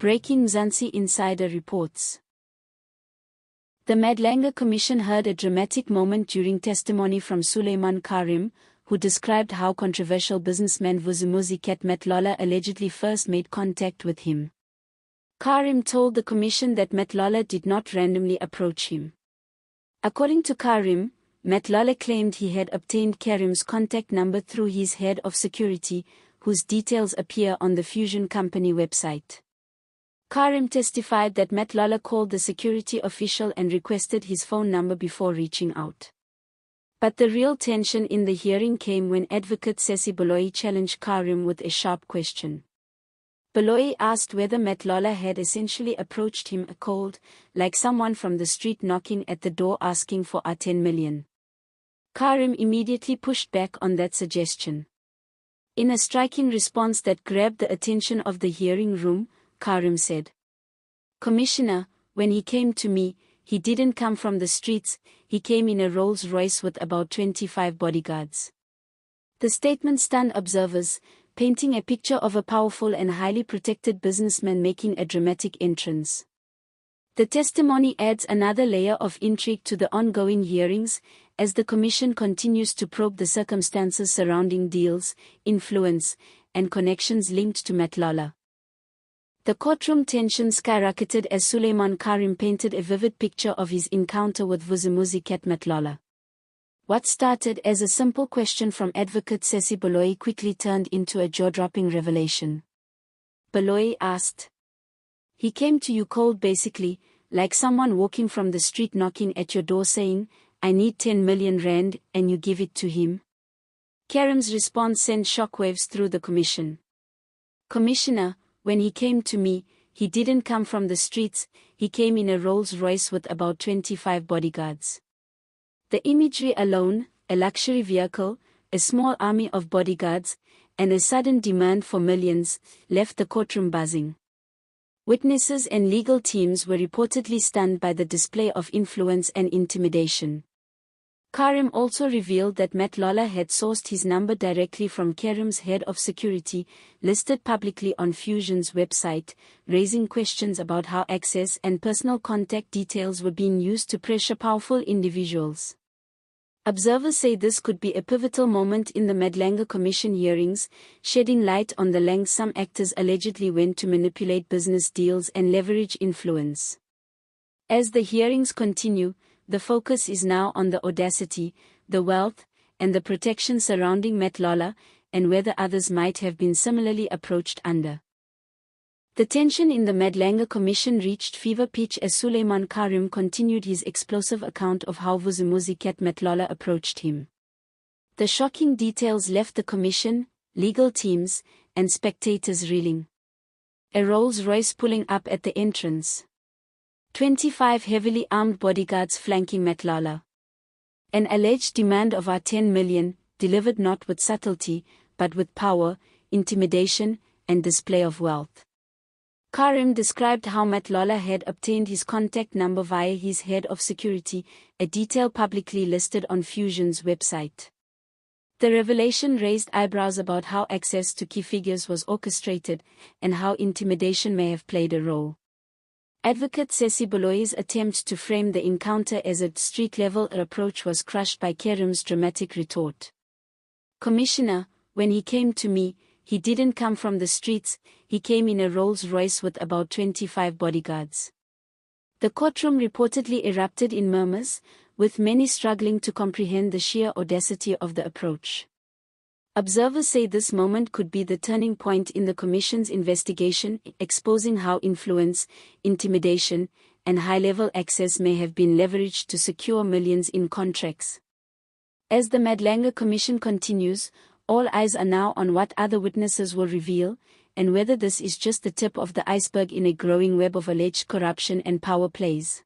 Breaking Mzansi Insider reports. The Madlanga Commission heard a dramatic moment during testimony from Suleiman Carrim, who described how controversial businessman Vusimuzi Cat Matlala allegedly first made contact with him. Carrim told the commission that Matlala did not randomly approach him. According to Carrim, Matlala claimed he had obtained Carrim's contact number through his head of security, whose details appear on the Fusion Company website. Carrim testified that Matlala called the security official and requested his phone number before reaching out. But the real tension in the hearing came when advocate Sesi Baloyi challenged Carrim with a sharp question. Baloyi asked whether Matlala had essentially approached him cold, like someone from the street knocking at the door asking for our 10 million. Carrim immediately pushed back on that suggestion. In a striking response that grabbed the attention of the hearing room, Carrim said, "Commissioner, when he came to me, he didn't come from the streets, he came in a Rolls-Royce with about 25 bodyguards." The statement stunned observers, painting a picture of a powerful and highly protected businessman making a dramatic entrance. The testimony adds another layer of intrigue to the ongoing hearings, as the commission continues to probe the circumstances surrounding deals, influence, and connections linked to Matlala. The courtroom tension skyrocketed as Suleiman Carrim painted a vivid picture of his encounter with Vusimuzi Cat Matlala. What started as a simple question from advocate Sesi Baloyi quickly turned into a jaw-dropping revelation. Baloyi asked, "He came to you cold basically, like someone walking from the street knocking at your door saying, 'I need 10 million rand,' and you give it to him?" Carrim's response sent shockwaves through the commission. "Commissioner, when he came to me, he didn't come from the streets, he came in a Rolls-Royce with about 25 bodyguards." The imagery alone, a luxury vehicle, a small army of bodyguards, and a sudden demand for millions, left the courtroom buzzing. Witnesses and legal teams were reportedly stunned by the display of influence and intimidation. Carrim also revealed that Matlala had sourced his number directly from Carrim's head of security, listed publicly on Fusion's website, raising questions about how access and personal contact details were being used to pressure powerful individuals. Observers say this could be a pivotal moment in the Madlanga Commission hearings, shedding light on the lengths some actors allegedly went to manipulate business deals and leverage influence. As the hearings continue, the focus is now on the audacity, the wealth, and the protection surrounding Matlala, and whether others might have been similarly approached under. The tension in the Madlanga Commission reached fever pitch as Suleiman Carrim continued his explosive account of how Vusimuzi Cat Matlala approached him. The shocking details left the commission, legal teams, and spectators reeling. A Rolls-Royce pulling up at the entrance. 25 heavily armed bodyguards flanking Matlala. An alleged demand of our 10 million, delivered not with subtlety, but with power, intimidation, and display of wealth. Carrim described how Matlala had obtained his contact number via his head of security, a detail publicly listed on Fusion's website. The revelation raised eyebrows about how access to key figures was orchestrated, and how intimidation may have played a role. Advocate Sesi Baloyi's attempt to frame the encounter as a street-level approach was crushed by Carrim's dramatic retort. "Commissioner, when he came to me, he didn't come from the streets, he came in a Rolls-Royce with about 25 bodyguards." The courtroom reportedly erupted in murmurs, with many struggling to comprehend the sheer audacity of the approach. Observers say this moment could be the turning point in the Commission's investigation, exposing how influence, intimidation, and high-level access may have been leveraged to secure millions in contracts. As the Madlanga Commission continues, all eyes are now on what other witnesses will reveal, and whether this is just the tip of the iceberg in a growing web of alleged corruption and power plays.